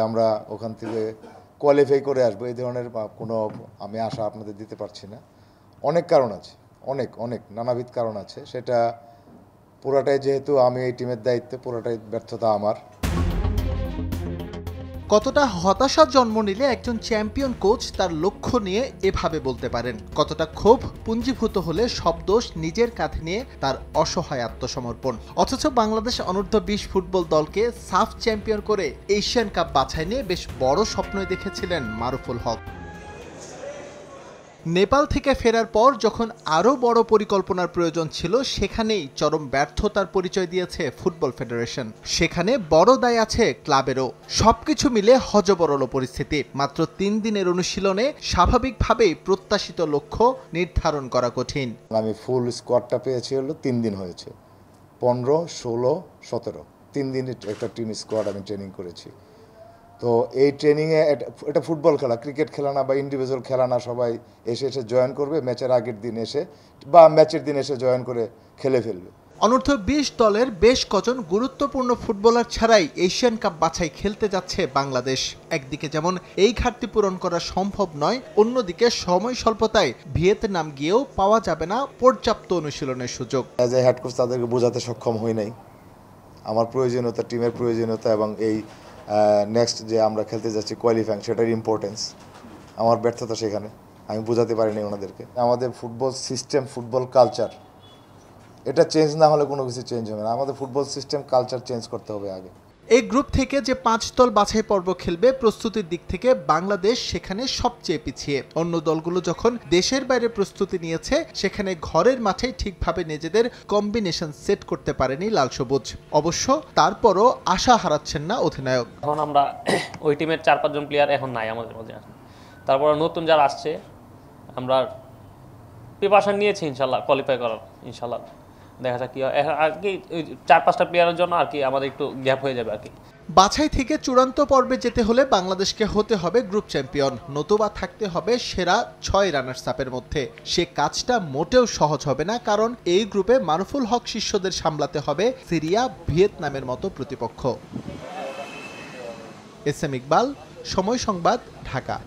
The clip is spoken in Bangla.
আমরা ওখান থেকে কোয়ালিফাই করে আসবো এই ধরনের কোনো আমি আশা আপনাদের দিতে পারছি না। অনেক কারণ আছে, অনেক অনেক নানাবিধ কারণ আছে। সেটা পুরাটাই যেহেতু আমি এই টিমের দায়িত্বে, পুরাটাই ব্যর্থতা আমার। কতটা হতাশা জন্ম নিলে একজন চ্যাম্পিয়ন কোচ তার লক্ষ্য নিয়ে এভাবে বলতে পারেন? কতটা ক্ষোভ পুঞ্জীভূত হলে সব দোষ নিজের কাঁধে নিয়ে তার অসহায় আত্মসমর্পণ? অথচ বাংলাদেশ অনূর্ধ্ব-20 ফুটবল দলকে সাফ চ্যাম্পিয়ন করে এশিয়ান কাপ বাছাই নিয়ে বেশ বড় স্বপ্নই দেখেছিলেন মারুফুল হক। নেপাল থেকে ফেরার পর যখন আরও বড় পরিকল্পনার প্রয়োজন ছিল, সেখানেই চরম ব্যর্থতার পরিচয় দিয়েছে ফুটবল ফেডারেশন। সেখানে বড় দায় আছে ক্লাবেরও। সবকিছু মিলে হযবরল পরিস্থিতি। মাত্র 3 দিনের অনুশীলনে স্বাভাবিকভাবেই প্রত্যাশিত লক্ষ্য নির্ধারণ করা কঠিন। আমি ফুল স্কোয়াডটা পেয়েছি হলো 3 দিন হয়েছে, 15, 16, 17 3 দিনের একটা টিম স্কোয়াড আমি ট্রেনিং করেছি। তো এই ট্রেনিংয়ে এটা ফুটবল খেলা, ক্রিকেট খেলা না বা ইন্ডিভিজুয়াল খেলা না। সবাই এসে জয়েন করবে, ম্যাচের আগের দিন এসে বা ম্যাচের দিন এসে জয়েন করে খেলে ফেলবে। অনূর্ধ্ব-20 দলের বেশ কজন গুরুত্বপূর্ণ ফুটবলার ছাড়াই এশিয়ান কাপ বাছাই খেলতে যাচ্ছে বাংলাদেশ। একদিকে যেমন এই ঘাটতি পূরণ করা সম্ভব নয়, অন্যদিকে সময় স্বল্পতায় ভিয়েতনাম গিয়েও পাওয়া যাবে না পর্যাপ্ত অনুশীলনের সুযোগ। অ্যাজ এ হেড কোচ তাদেরকে বোঝাতে সক্ষম হই নাই আমার প্রয়োজনীয়তা, টিমের প্রয়োজনীয়তা এবং এই নেক্সট যে আমরা খেলতে যাচ্ছি কোয়ালিফাইং, সেটার ইম্পর্টেন্স। আমার ব্যর্থতা সেখানে, আমি বোঝাতে পারিনি ওনাদেরকে। আমাদের ফুটবল সিস্টেম, ফুটবল কালচার, এটা চেঞ্জ না হলে কোনো কিছু চেঞ্জ হবে না। আমাদের ফুটবল সিস্টেম কালচার চেঞ্জ করতে হবে আগে। এই গ্রুপ থেকে যে 5 দল বাছাই পর্ব খেলবে, প্রস্তুতির দিক থেকে বাংলাদেশ সেখানে সবচেয়ে পিছিয়ে। অন্য দলগুলো যখন দেশের বাইরে প্রস্তুতি নিয়েছে, সেখানে ঘরের মাঠে ঠিকভাবে নিজেদের কম্বিনেশন সেট করতে পারেনি লাল সবুজ। অবশ্য তারপরও আশা হারাচ্ছেন না অধিনায়ক। এখন আমরা ওই টিমের 4-5 জন প্লেয়ার এখন নাই আমাদের মধ্যে। তারপর নতুন যারা আসছে, আমরা প্রিপারেশন নিয়েছি ইনশাল্লাহ কোয়ালিফাই করার। ইনশাল্লাহ দেখা যাক কি হয়। আর কি 4-5টা প্লেয়ারের জন্য আর কি আমাদের একটু গ্যাপ হয়ে যাবে আর কি। বাছাই থেকে চূড়ান্ত পর্বে যেতে হলে বাংলাদেশকে হতে হবে গ্রুপ চ্যাম্পিয়ন, নতুবা থাকতে হবে সেরা 6 রানার্স আপের মধ্যে। সে কাজটা মোটেও সহজ হবে না, কারণ এই গ্রুপে মারুফুল হক শিষ্যদের সামলাতে হবে সিরিয়া, ভিয়েতনামের মতো প্রতিপক্ষ। এস এম ইকবাল, সময় সংবাদ, ঢাকা।